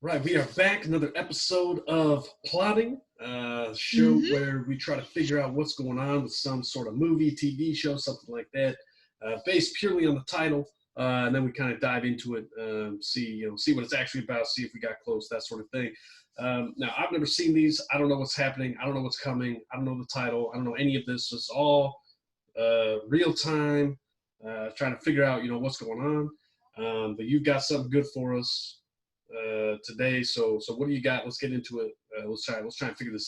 Right, we are back. Another episode of Plotting, show hmm where we try to figure out what's going on with some sort of movie, TV show, something like that, based purely on the title, and then we kind of dive into it, see what it's actually about, see if we got close, that sort of thing. Now, I've never seen these. I don't know what's happening. I don't know what's coming. I don't know the title. I don't know any of this. It's all real time, trying to figure out what's going on. But you've got something good for us today. So what do you got? Let's get into it. Let's try and figure this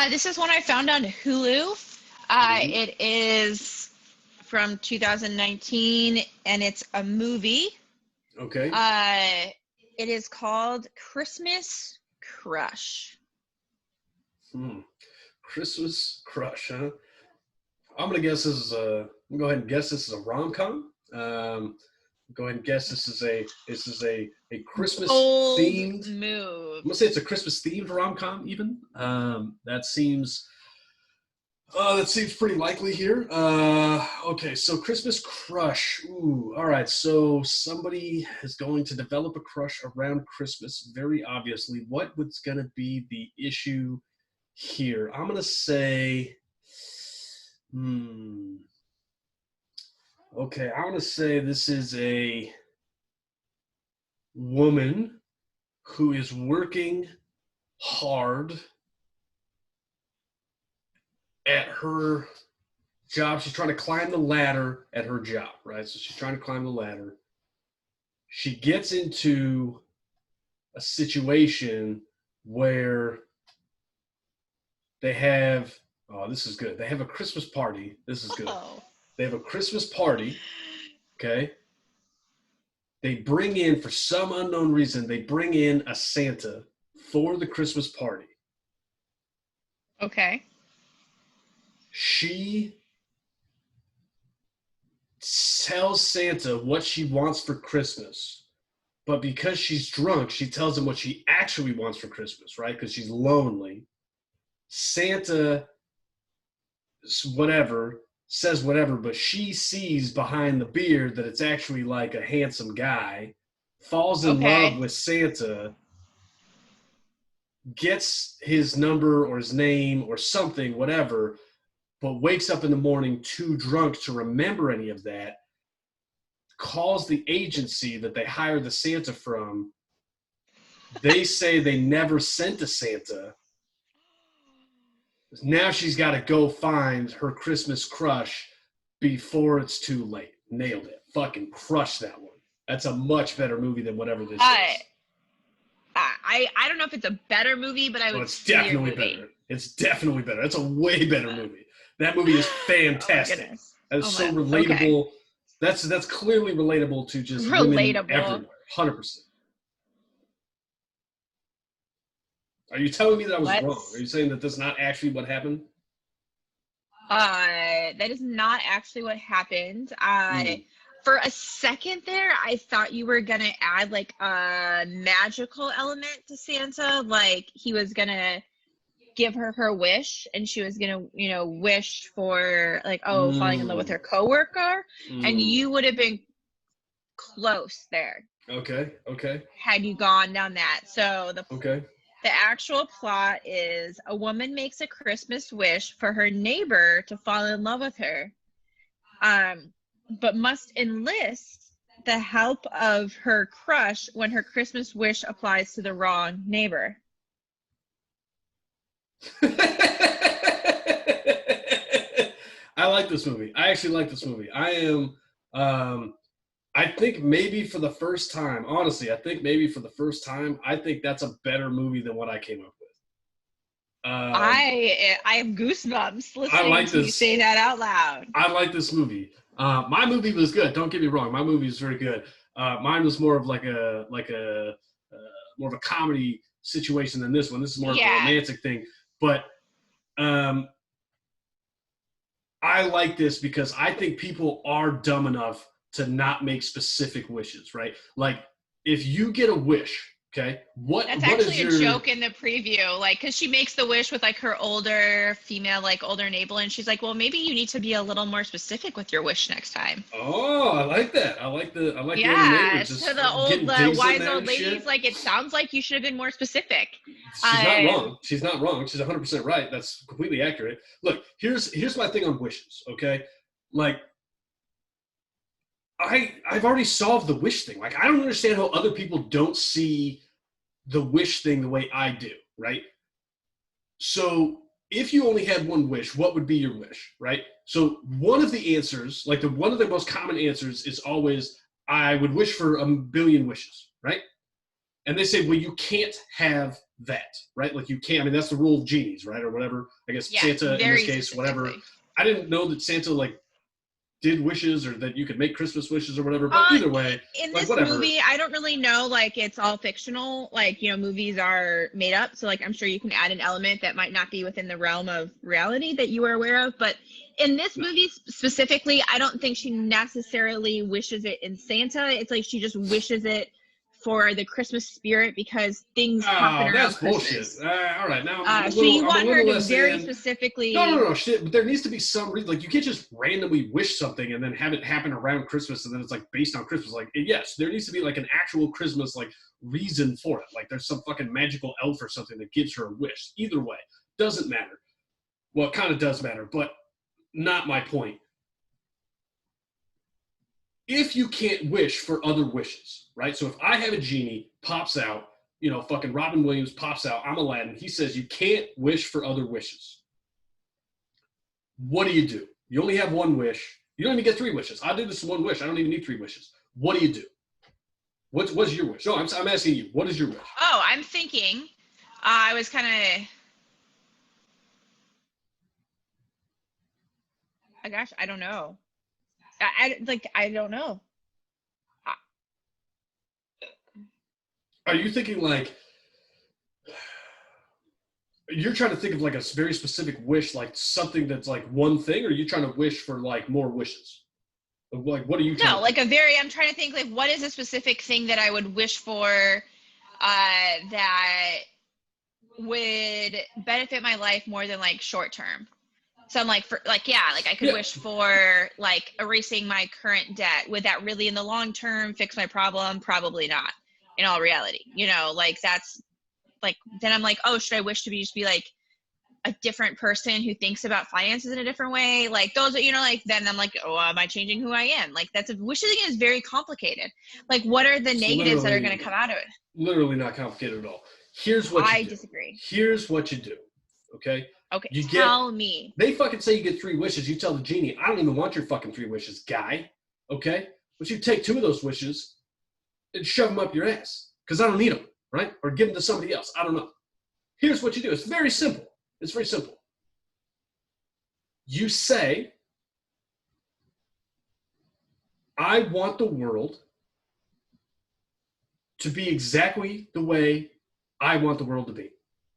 this is one I found on Hulu. out. It is from 2019, and it's a movie. Okay. It is called Christmas Crush. Christmas Crush, huh? I'm gonna guess this is a. I'm gonna go ahead and guess this is a rom-com. Go ahead and guess this is a Christmas Bold themed. move. I'm gonna say it's a Christmas themed rom-com. Even that seems pretty likely here. Okay, so Christmas Crush. Ooh, all right. So somebody is going to develop a crush around Christmas. Very obviously, what was gonna be the issue here? I'm gonna say. Okay, I want to say this is a woman who is working hard at her job. She's trying to climb the ladder at her job, right? So she's trying to climb the ladder. She gets into a situation where they have, oh, this is good. They have a Christmas party. This is good. Oh. They have a Christmas party, okay? They bring in, for some unknown reason, they bring in a Santa for the Christmas party. Okay. She tells Santa what she wants for Christmas, but because she's drunk, she tells him what she actually wants for Christmas, right? Because she's lonely. Santa, says whatever, but she sees behind the beard that it's actually like a handsome guy, falls in love with Santa, gets his number or his name or something, whatever, but wakes up in the morning too drunk to remember any of that, calls the agency that they hired the Santa from. They say they never sent a Santa. Now she's got to go find her Christmas crush before it's too late. Nailed it. Fucking crushed that one. That's a much better movie than whatever this is. I don't know if it's a better movie, but I would. It's definitely better. It's definitely better. It's a way better movie. That movie is fantastic. That is so relatable. Okay. That's clearly relatable to just women everywhere. 100%. Are you telling me that I was wrong? Are you saying that that's not actually what happened? That is not actually what happened. For a second there, I thought you were going to add like a magical element to Santa. Like he was going to give her her wish and she was going to, wish for like, falling in love with her coworker. And you would have been close there. Okay. Had you gone down that. So Okay. The actual plot is a woman makes a Christmas wish for her neighbor to fall in love with her, but must enlist the help of her crush when her Christmas wish applies to the wrong neighbor. I like this movie. I actually like this movie. I think maybe for the first time, honestly, I think that's a better movie than what I came up with. I have goosebumps listening to you say that out loud. I like this movie. My movie was good. Don't get me wrong. My movie is very good. Mine was more of more of a comedy situation than this one. This is more of a romantic thing. But I like this because I think people are dumb enough to not make specific wishes, right? Like, if you get a wish, Okay. That's What is actually a your joke in the preview, like, because she makes the wish with like her older female, like older neighbor, and she's like, well, maybe you need to be a little more specific with your wish next time. Oh, I like that. I like the older neighbor Yeah, just so getting the digs in wise there old and lady's shit. like, it sounds like you should have been more specific. She's not wrong. She's not wrong. She's 100% right. That's completely accurate. Look, here's my thing on wishes, okay? Like I've already solved the wish thing. Like I don't understand how other people don't see the wish thing the way I do, right? So if you only had one wish, what would be your wish, right? So one of the answers, like one of the most common answers is always I would wish for a billion wishes, right? And they say, well, you can't have that, right? Like you can't. I mean, that's the rule of genies, right, or whatever. I guess Yeah, Santa in this very case, whatever. specifically. I didn't know that Santa like did wishes or that you could make Christmas wishes or whatever. But Uh, either way, in like this whatever. movie, I don't really know. Like, it's all fictional. Like, movies are made up. So, like, I'm sure you can add an element that might not be within the realm of reality that you are aware of. But in this movie specifically, I don't think she necessarily wishes it in Santa. It's like she just wishes it for the Christmas spirit because things happen Oh, around that's bullshit. Christmas. All right, now I'm So you a want her little to less very in. specifically. No, shit. But there needs to be some reason. Like you can't just randomly wish something and then have it happen around Christmas, and then it's like based on Christmas. Like yes, there needs to be like an actual Christmas like reason for it. Like there's some fucking magical elf or something that gives her a wish. Either way, doesn't matter. Well, it kind of does matter, but not my point. If you can't wish for other wishes, right? So if I have a genie pops out, fucking Robin Williams pops out, I'm Aladdin. He says you can't wish for other wishes. What do? You only have one wish. You don't even get three wishes. I do this one wish. I don't even need three wishes. What do? What's your wish? No, I'm asking you. What is your wish? Oh, I'm thinking. I was kind of. Gosh, I don't know. I don't know. Are you thinking like you're trying to think of like a very specific wish, like something that's like one thing, or are you trying to wish for like more wishes? Like, what are you trying No, to like I'm trying to think like what is a specific thing that I would wish for that would benefit my life more than like short term. So I'm like for like yeah, like I could Yeah. wish for like erasing my current debt. Would that really in the long term fix my problem? Probably not. In all reality, like that's like then I'm like, oh, should I wish to just be like a different person who thinks about finances in a different way? Like those, like then I'm like, oh, am I changing who I am? Like that's wishing is very complicated. Like what are the It's negatives that are going to come out of it? literally not complicated at all. Here's what I you do. disagree. Here's what you do. Okay. Okay, You get. tell me. They fucking say you get three wishes. You tell the genie, I don't even want your fucking three wishes, guy. Okay. But you take two of those wishes and shove them up your ass because I don't need them, right? Or give them to somebody else. I don't know. Here's what you do. It's very simple. It's very simple. You say, I want the world to be exactly the way I want the world to be.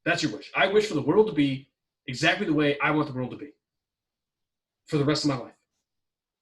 That's your wish. I wish for the world to be exactly the way I want the world to be for the rest of my life.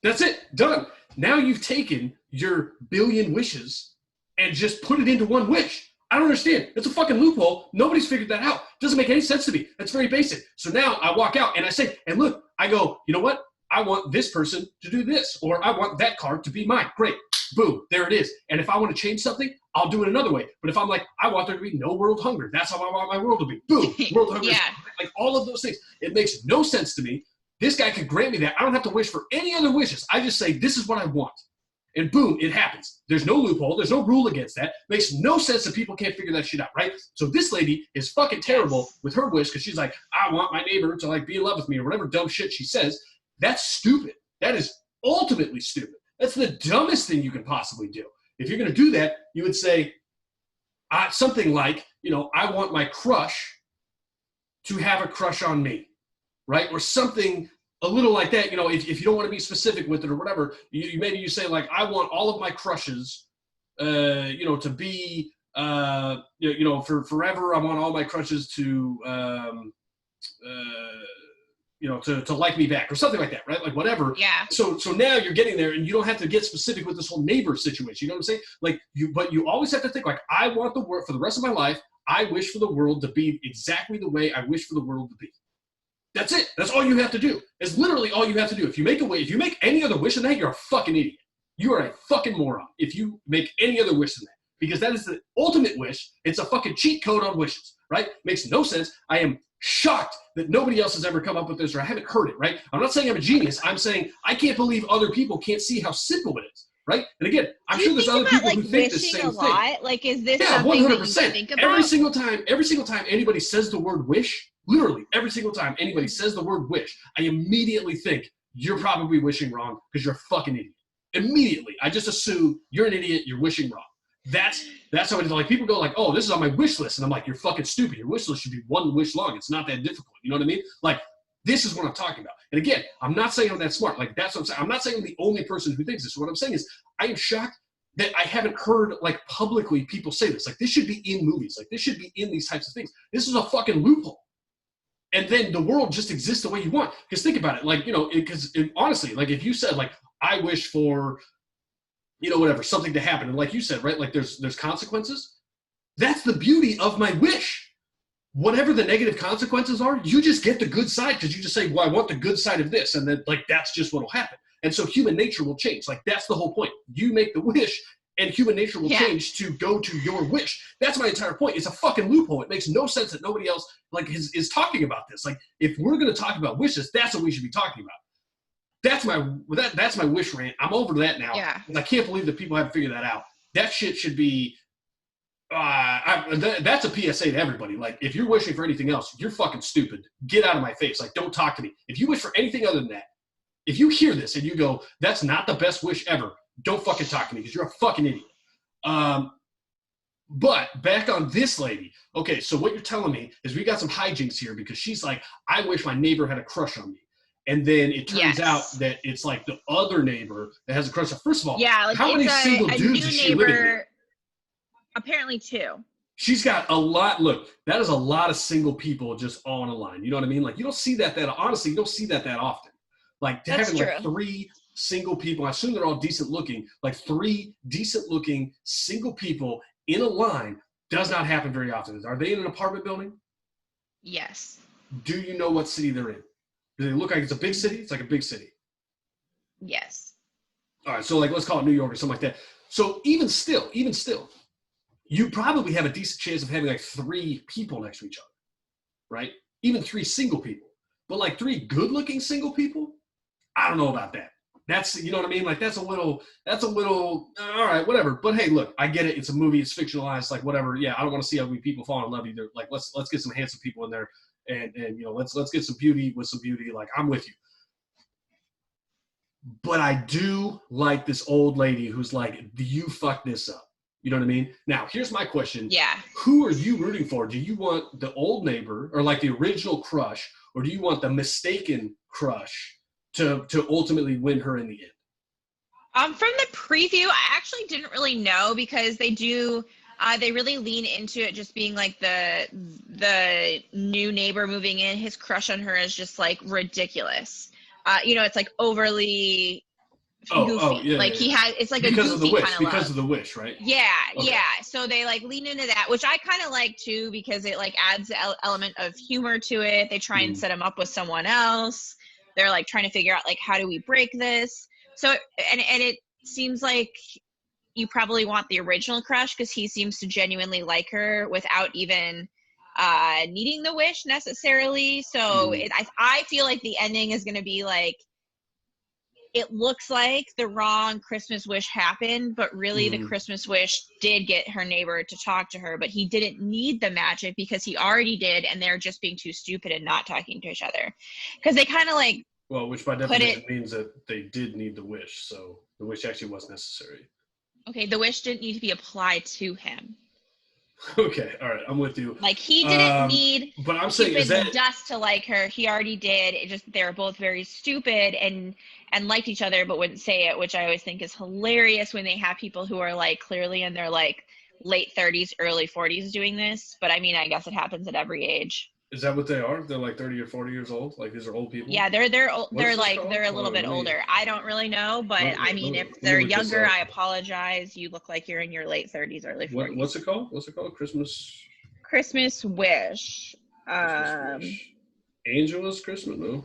That's it. Done. Now you've taken your billion wishes and just put it into one wish. I don't understand. It's a fucking loophole. Nobody's figured that out. Doesn't make any sense to me. That's very basic. So now I walk out and I say, and look, I go, you know what? I want this person to do this, or I want that card to be mine. Great. Boom. There it is. And if I want to change something, I'll do it another way. But if I'm like, I want there to be no world hunger, that's how I want my world to be. Boom. World hunger. Yeah. Like all of those things. It makes no sense to me. This guy could grant me that. I don't have to wish for any other wishes. I just say, this is what I want. And boom, it happens. There's no loophole. There's no rule against that. Makes no sense that people can't figure that shit out, right? So this lady is fucking terrible with her wish because she's like, I want my neighbor to like be in love with me or whatever dumb shit she says. That's stupid. That is ultimately stupid. That's the dumbest thing you can possibly do. If you're going to do that, you would say something like, I want my crush to have a crush on me, right? Or something a little like that, if you don't want to be specific with it or whatever, maybe you say like, I want all of my crushes, to be, for forever. I want all my crushes to to like me back or something like that, right? Like whatever. Yeah. So now you're getting there, and you don't have to get specific with this whole neighbor situation. You know what I'm saying? Like but you always have to think like, I want the world for the rest of my life. I wish for the world to be exactly the way I wish for the world to be. That's it. That's all you have to do. It's literally all you have to do. If you make any other wish than that, you're a fucking idiot. You are a fucking moron if you make any other wish than that. Because that is the ultimate wish. It's a fucking cheat code on wishes, right? Makes no sense. I am shocked that nobody else has ever come up with this, or I haven't heard it, right? I'm not saying I'm a genius. I'm saying I can't believe other people can't see how simple it is, right? And again, I'm sure there's other people who think the same thing. Like, is this Yeah, something 100%. that you think about? Every single time anybody says the word wish, literally every single time anybody says the word wish, I immediately think you're probably wishing wrong because you're a fucking idiot. Immediately, I just assume you're an idiot. You're wishing wrong. That's how it is. Like, people go like, oh, this is on my wish list, and I'm like, you're fucking stupid. Your wish list should be one wish long. It's not that difficult. You know what I mean? Like, this is what I'm talking about. And again, I'm not saying I'm that smart. Like, that's what I'm saying. I'm not saying I'm the only person who thinks this. What I'm saying is, I am shocked that I haven't heard like publicly people say this. Like, this should be in movies. Like, this should be in these types of things. This is a fucking loophole. And then the world just exists the way you want. Because think about it, like, because honestly, like, if you said like, I wish for, whatever, something to happen, and like you said, right, like there's consequences. That's the beauty of my wish. Whatever the negative consequences are, you just get the good side, because you just say, well, I want the good side of this, and then like that's just what'll happen. And so human nature will change. Like, that's the whole point. You make the wish, and human nature will change to go to your wish. That's my entire point. It's a fucking loophole. It makes no sense that nobody else like is talking about this. Like, if we're gonna talk about wishes, that's what we should be talking about. That's my wish rant. I'm over that now. Yeah. I can't believe that people haven't figured that out. That shit should be. That's a PSA to everybody. Like, if you're wishing for anything else, you're fucking stupid. Get out of my face. Like, don't talk to me. If you wish for anything other than that, if you hear this and you go, that's not the best wish ever, don't fucking talk to me, because you're a fucking idiot. But back on this lady. Okay, so what you're telling me is we got some hijinks here, because she's like, I wish my neighbor had a crush on me. And then it turns out that it's like the other neighbor that has a crush. First of all, like, how many single dudes is she living with? Apparently 2. She's got a lot. Look, that is a lot of single people just all in a line. You know what I mean? Like, you don't see that honestly, you don't see that often. Like, to having like 3 single people, I assume they're all decent looking, like 3 decent looking single people in a line does not happen very often. Are they in an apartment building? Yes. Do you know what city they're in? Do they look like it's a big city? It's like a big city. Yes. All right, so like, let's call it New York or something like that. So even still, you probably have a decent chance of having like 3 people next to each other, right? Even 3 single people. But like 3 good-looking single people, I don't know about that. That's, you know what I mean? Like, that's a little, all right, whatever. But hey, look, I get it. It's a movie. It's fictionalized, like whatever. Yeah, I don't want to see how many people fall in love either. Like, let's get some handsome people in there. And let's get some beauty with some beauty. Like, I'm with you. But I do like this old lady who's like, do you fuck this up? You know what I mean? Now, here's my question. Yeah. Who are you rooting for? Do you want the old neighbor, or like the original crush, or do you want the mistaken crush to ultimately win her in the end? From the preview, I actually didn't really know, because they do. They really lean into it just being like the new neighbor moving in. His crush on her is just like ridiculous. It's like overly goofy. It's like because a of goofy the wish, kind of because love. of the wish, right? Yeah, Okay. yeah. So they like lean into that, which I kind of like too, because it like adds the element of humor to it. They try and set him up with someone else. They're like trying to figure out like, how do we break this? So and it seems like you probably want the original crush, because he seems to genuinely like her without even needing the wish necessarily. So I feel like the ending is going to be like, it looks like the wrong Christmas wish happened, but really the Christmas wish did get her neighbor to talk to her, but he didn't need the magic because he already did, and they're just being too stupid and not talking to each other. Because they kind of like, well, which by definition means that they did need the wish, so the wish actually was necessary. Okay, the wish didn't need to be applied to him. Okay, all right, I'm with you. Like, he didn't need but I'm saying, is that dust to like her. He already did. It just, they were both very stupid and liked each other but wouldn't say it, which I always think is hilarious when they have people who are like clearly in their like late 30s, early 40s doing this. But I mean, I guess it happens at every age. Is that what they are? They're like 30 or 40 years old. Like these are old people. Yeah, What is this like called? they're a Hold little on, bit older. I don't really know, but I mean, if let me they're look this younger, up. I apologize. You look like you're in your late 30s, early 40s. What's it called? What's it called? Christmas Wish. Christmas Wish. Angelus Christmas? No.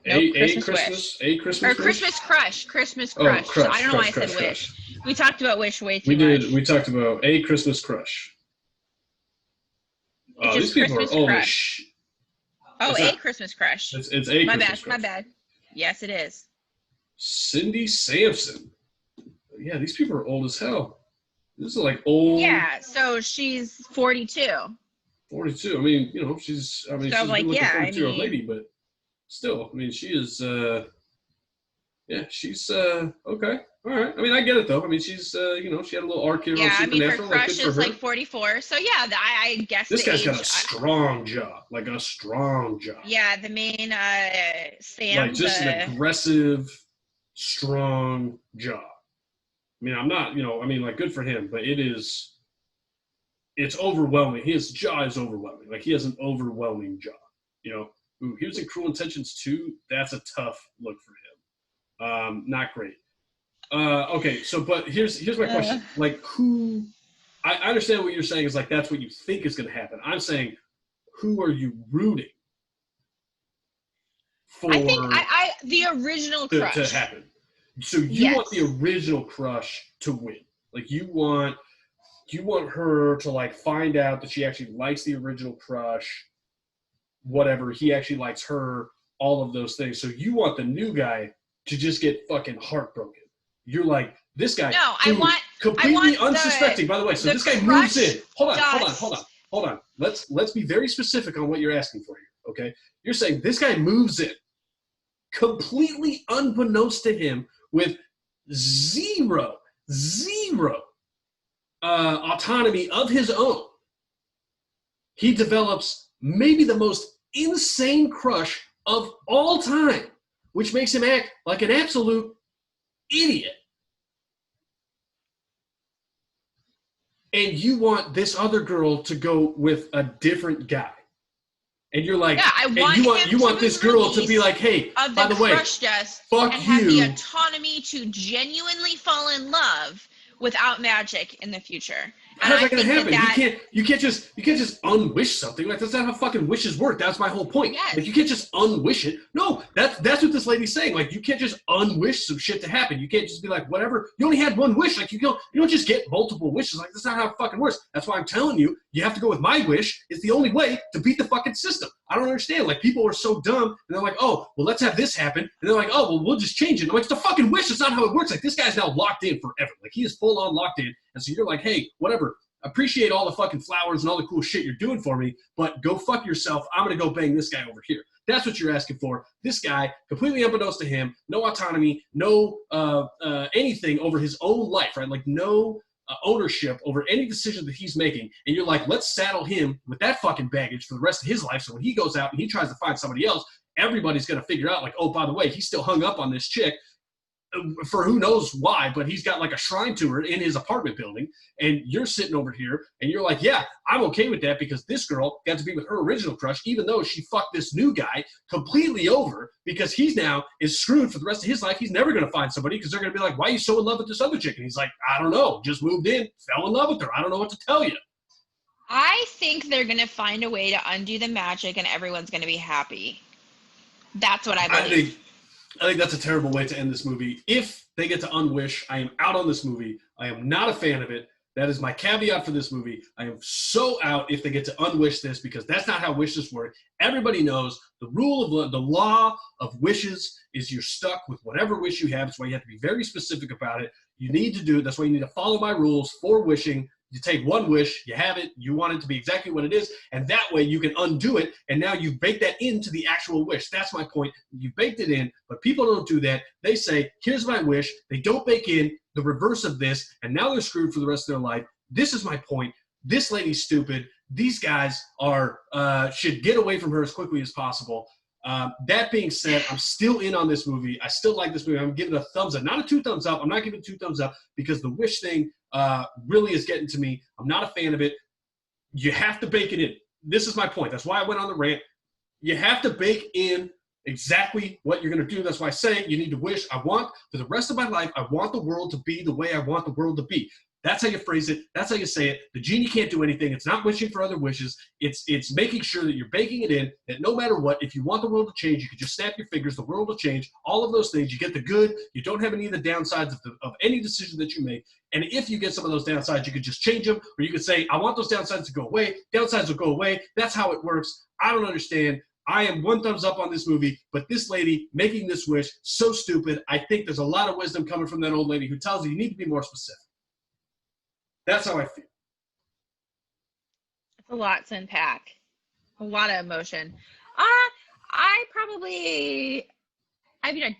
Nope, Christmas Wish. A Christmas Or Wish? Christmas Crush. Christmas Oh, Crush. Crush. I don't know why I said Wish. We talked about Wish way too much. We talked about A Christmas Crush. It's These just people Christmas are old as Crush. Oh, It's A not. Christmas Crush. It's A My Christmas bad. Crush. My bad. Yes, it is. Cindy Sampson. Yeah, these people are old as hell. This is like old. Yeah, so she's 42. 42. I mean, you know, she's So, a like, good-looking yeah, 42-year-old I mean- lady, but still, I mean, she is. Yeah, she's okay. All right. I mean, I get it though. I mean, she's you know, she had a little arc here on Yeah, I mean, her Supernatural. Like, crush good for is her. like 44. So, yeah, I guess This the guy's age. got a strong jaw, like a strong jaw. Yeah, the main Sam. Like just an aggressive, strong jaw. I mean, I'm not, you know, I mean, like, good for him, but it's overwhelming. His jaw is overwhelming. Like, he has an overwhelming jaw. You know, ooh, he was in Cruel Intentions 2. That's a tough look for him. Not great. Okay, so but here's my question. Like, who? I understand what you're saying is like that's what you think is going to happen. I'm saying, who are you rooting for? I think the original crush to happen. So you want the original crush to win. Like you want her to like find out that she actually likes the original crush, whatever, he actually likes her, all of those things. So you want the new guy to just get fucking heartbroken. You're like, this guy completely unsuspecting, by the way. So this guy moves in. Hold on. Let's be very specific on what you're asking for here, okay? You're saying this guy moves in completely unbeknownst to him with zero autonomy of his own. He develops maybe the most insane crush of all time, which makes him act like an absolute idiot. And you want this other girl to go with a different guy. And you're like, yeah, you want this girl to be like, hey, by the way, fuck you. Have the autonomy to genuinely fall in love without magic in the future. How's that gonna happen? You can't just unwish something. Like that's not how fucking wishes work. That's my whole point. Yes. Like you can't just unwish it. No, that's what this lady's saying. Like you can't just unwish some shit to happen. You can't just be like, whatever. You only had one wish. Like you don't just get multiple wishes. Like that's not how it fucking works. That's why I'm telling you, you have to go with my wish. It's the only way to beat the fucking system. I don't understand. Like people are so dumb and they're like, oh, well, let's have this happen. And they're like, oh, well, we'll just change it. I'm like, it's a fucking wish. That's not how it works. Like this guy's now locked in forever. Like he is full on locked in. And so you're like, hey, whatever. Appreciate all the fucking flowers and all the cool shit you're doing for me, but go fuck yourself. I'm going to go bang this guy over here. That's what you're asking for. This guy, completely unbeknownst to him, no autonomy, no anything over his own life, right? Like no ownership over any decision that he's making. And you're like, let's saddle him with that fucking baggage for the rest of his life. So when he goes out and he tries to find somebody else, everybody's going to figure out like, oh, by the way, he's still hung up on this chick for who knows why, but he's got like a shrine to her in his apartment building, and you're sitting over here and you're like, yeah, I'm okay with that because this girl got to be with her original crush even though she fucked this new guy completely over because he's now is screwed for the rest of his life. He's never going to find somebody because they're going to be like, why are you so in love with this other chick? And he's like, I don't know, just moved in, fell in love with her, I don't know what to tell you. I think they're going to find a way to undo the magic and everyone's going to be happy. That's what I believe. I think that's a terrible way to end this movie. If they get to unwish, I am out on this movie. I am not a fan of it. That is my caveat for this movie. I am so out if they get to unwish this because that's not how wishes work. Everybody knows the rule of the law of wishes is you're stuck with whatever wish you have. That's why you have to be very specific about it. You need to do it. That's why you need to follow my rules for wishing. You take one wish, you have it, you want it to be exactly what it is, and that way you can undo it, and now you've baked that into the actual wish. That's my point. You baked it in, but people don't do that. They say, here's my wish. They don't bake in the reverse of this, and now they're screwed for the rest of their life. This is my point. This lady's stupid. These guys should get away from her as quickly as possible. That being said, I'm still in on this movie. I still like this movie. I'm giving it a thumbs up. Not a 2 thumbs up. I'm not giving it 2 thumbs up because the wish thing really is getting to me. I'm not a fan of it. You have to bake it in. this is my point. That's why I went on the rant. You have to bake in exactly what you're going to do. That's why I say you need to wish. I want, for the rest of my life, I want the world to be the way I want the world to be. That's how you phrase it. That's how you say it. The genie can't do anything. It's not wishing for other wishes. It's making sure that you're baking it in, that no matter what, if you want the world to change, you can just snap your fingers. The world will change. All of those things. You get the good. You don't have any of the downsides of any decision that you make. And if you get some of those downsides, you could just change them, or you could say, I want those downsides to go away. Downsides will go away. That's how it works. I don't understand. I am 1 thumbs up on this movie, but this lady making this wish, so stupid. I think there's a lot of wisdom coming from that old lady who tells you need to be more specific. That's how I feel. It's a lot to unpack. A lot of emotion. I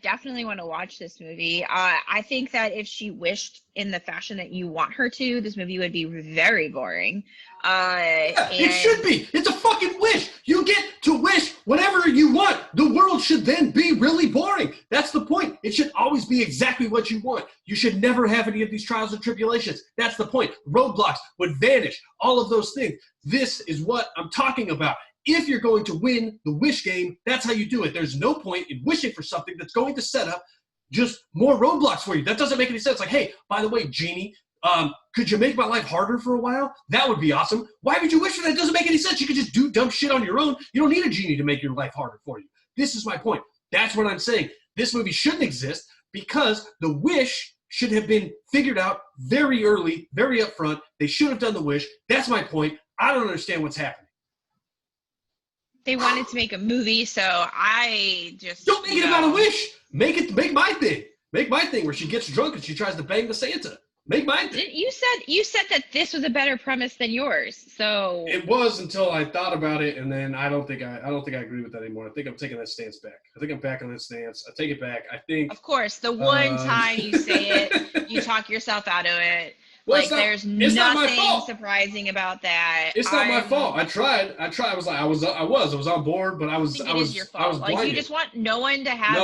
definitely want to watch this movie. I think that if she wished in the fashion that you want her to, this movie would be very boring. It should be. It's a fucking wish. You get to wish whatever you want. The world should then be really boring. That's the point. It should always be exactly what you want. You should never have any of these trials and tribulations. That's the point. Roadblocks would vanish. All of those things. This is what I'm talking about. If you're going to win the wish game, that's how you do it. There's no point in wishing for something that's going to set up just more roadblocks for you. That doesn't make any sense. Like, hey, by the way, genie, could you make my life harder for a while? That would be awesome. Why would you wish for that? It doesn't make any sense. You could just do dumb shit on your own. You don't need a genie to make your life harder for you. This is my point. That's what I'm saying. This movie shouldn't exist because the wish should have been figured out very early, very upfront. They should have done the wish. That's my point. I don't understand what's happening. They wanted to make a movie, so I just don't make it about a wish. Make my thing. Make my thing where she gets drunk and she tries to bang the Santa. Make my thing. You said that this was a better premise than yours. So it was until I thought about it, and then I don't think I agree with that anymore. I think I'm taking that stance back. I think I'm back on that stance. I take it back. I think. Of course, the one time you say it, you talk yourself out of it. Well, there's nothing surprising about that. It's not my fault. I tried. I was on board, but I was your fault. blinded. You just want no one to have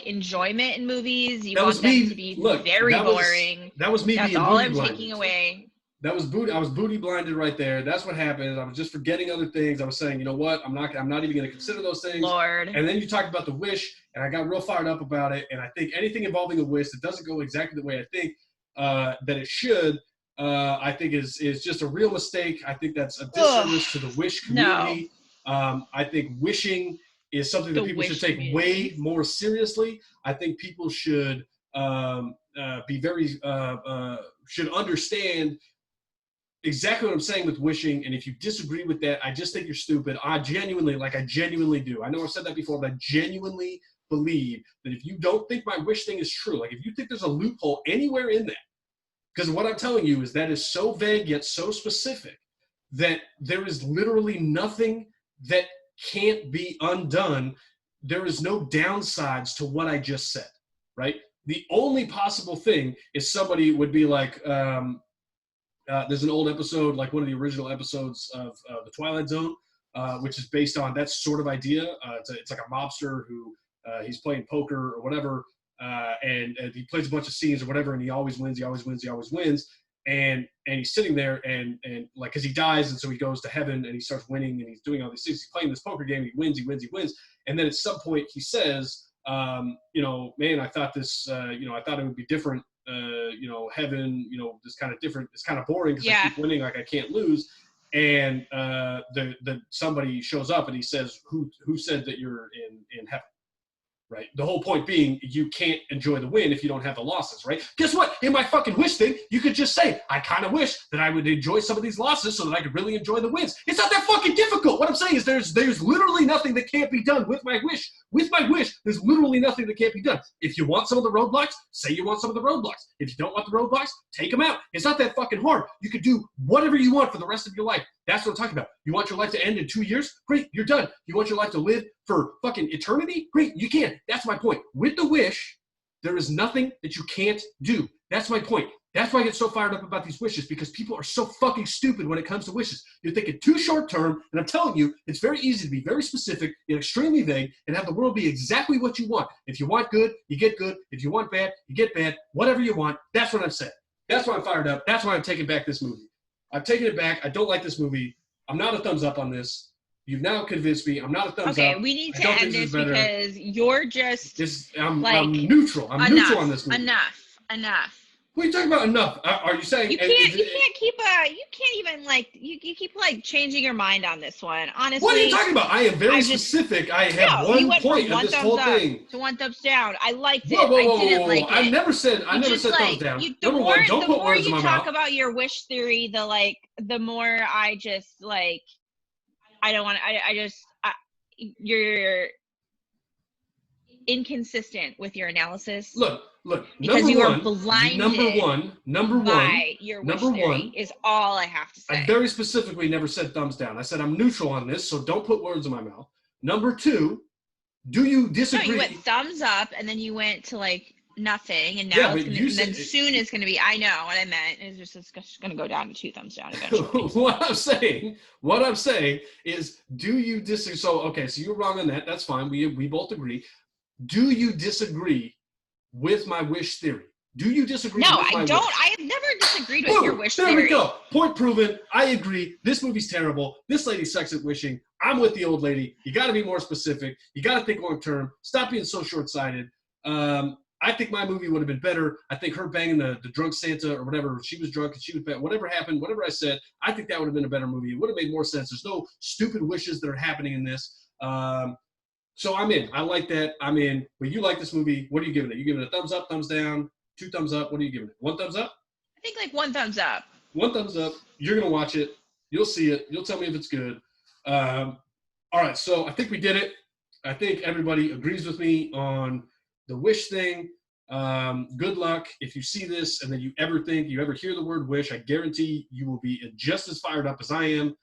enjoyment in movies. You want them to be very boring. That was me That's being all booty I'm blinded. taking away. That was booty. I was booty blinded right there. That's what happened. I was just forgetting other things. I was saying, you know what? I'm not even going to consider those things. Lord. And then you talked about the wish, and I got real fired up about it. And I think anything involving a wish that doesn't go exactly the way I think that it should, I think is just a real mistake. I think that's a disservice to the wish community. No. I think wishing is something that people should take way more seriously. I think people should should understand exactly what I'm saying with wishing. And if you disagree with that, I just think you're stupid. I genuinely do. I know I've said that before, but I genuinely believe that if you don't think my wish thing is true, like if you think there's a loophole anywhere in that, because what I'm telling you is that is so vague yet so specific that there is literally nothing that can't be undone. There is no downsides to what I just said, right? The only possible thing is somebody would be like, there's an old episode, like one of the original episodes of The Twilight Zone, which is based on that sort of idea. It's like a mobster who he's playing poker or whatever, and he plays a bunch of scenes or whatever, and he always wins. And he's sitting there and like, cause he dies. And so he goes to heaven and he starts winning and he's doing all these things. He's playing this poker game. He wins. And then at some point he says, man, I thought this, I thought it would be different. Heaven, this kind of different, it's kind of boring because I keep winning. Like I can't lose. And the somebody shows up and he says, who said that you're in heaven? Right. The whole point being you can't enjoy the win if you don't have the losses, right? Guess what? In my fucking wish thing, you could just say, I kind of wish that I would enjoy some of these losses so that I could really enjoy the wins. It's not that fucking difficult. What I'm saying is there's literally nothing that can't be done with my wish. With my wish, there's literally nothing that can't be done. If you want some of the roadblocks, say you want some of the roadblocks. If you don't want the roadblocks, take them out. It's not that fucking hard. You could do whatever you want for the rest of your life. That's what I'm talking about. You want your life to end in 2 years? Great, you're done. You want your life to live for fucking eternity? Great, you can. That's my point. With the wish, there is nothing that you can't do. That's my point. That's why I get so fired up about these wishes, because people are so fucking stupid when it comes to wishes. You're thinking too short term, and I'm telling you, it's very easy to be very specific and extremely vague and have the world be exactly what you want. If you want good, you get good. If you want bad, you get bad. Whatever you want, that's what I'm saying. That's why I'm fired up. That's why I'm taking back this movie. I'm taking it back. I don't like this movie. I'm not a thumbs up on this. You've now convinced me. I'm not a thumbs Okay, up. we need I to don't end think this better. because you're just I'm like neutral. I'm neutral on this movie. Enough. What are you talking about? Enough? Are you saying You can't even like you keep like changing your mind on this one. Honestly. What are you talking about? I am very specific. I have you one went point from of one this thumbs whole up thing to one thumbs down. I liked it. Whoa, I didn't like it. I never said thumbs down. The Number one, don't put words in my mouth. The more you talk about your wish theory, the more I just like. I don't want. You're inconsistent with your analysis. Look. Because number you are one, blinded. Number one. Your wish theory is all I have to say. I very specifically never said thumbs down. I said I'm neutral on this, so don't put words in my mouth. Number two, do you disagree? No, you went thumbs up, and then you went to like nothing, and now soon it's gonna be. I know what I meant. It's just gonna go down to 2 thumbs down eventually. What I'm saying is, do you disagree? So you're wrong on that. That's fine. We both agree. Do you disagree with my wish theory? Do you disagree? No, with my I don't. Wish? I have never disagreed with your wish theory. There we go. Point proven. I agree. This movie's terrible. This lady sucks at wishing. I'm with the old lady. You got to be more specific. You got to think long term. Stop being so short-sighted. I think my movie would have been better. I think her banging the drunk Santa or whatever, she was drunk and she was bad. Whatever happened, whatever I said, I think that would have been a better movie. It would have made more sense. There's no stupid wishes that are happening in this. So I'm in. I like that. I'm in. But you like this movie. What are you giving it? You giving it a thumbs up, thumbs down, 2 thumbs up? What are you giving it? 1 thumbs up? I think like 1 thumbs up. 1 thumbs up. You're going to watch it. You'll see it. You'll tell me if it's good. All right. So I think we did it. I think everybody agrees with me on the wish thing. Good luck. If you see this and then you ever hear the word wish, I guarantee you will be just as fired up as I am,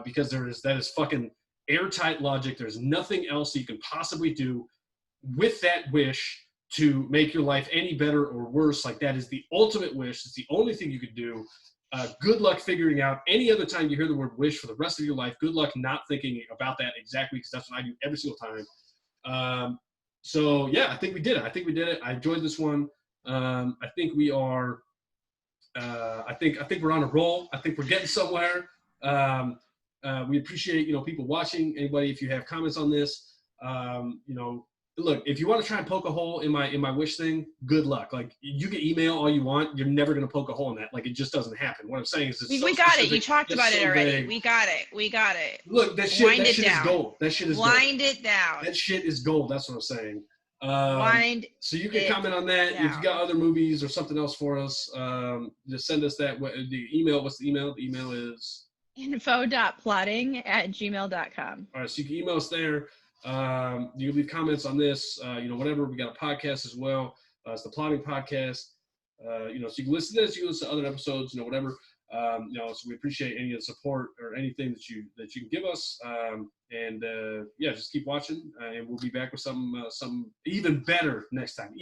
because that is fucking airtight logic. There's nothing else you can possibly do with that wish to make your life any better or worse. Like, that is the ultimate wish. It's the only thing you could do. Good luck figuring out any other time you hear the word wish for the rest of your life. Good luck not thinking about that exactly, because that's what I do every single time. So yeah, I think we did it. I enjoyed this one. I think we are. I think we're on a roll. I think we're getting somewhere. We appreciate people watching. Anybody, if you have comments on this, look, if you want to try and poke a hole in my wish thing, good luck. Like, you can email all you want, you're never gonna poke a hole in that. Like, it just doesn't happen. What I'm saying is, we got it. You talked about it already. Vague. We got it. Look, that shit is gold. That shit is Wind it down. That shit is gold. That's what I'm saying. So you can comment on that. If you got other movies or something else for us, just send us that. The email. What's the email? The email is info.plotting@gmail.com. All right, so you can email us there. You can leave comments on this, whatever. We got a podcast as well. It's the Plotting Podcast. So you can listen to this, you can listen to other episodes, whatever. So we appreciate any of the support or anything that you can give us. Just keep watching, and we'll be back with some even better next time.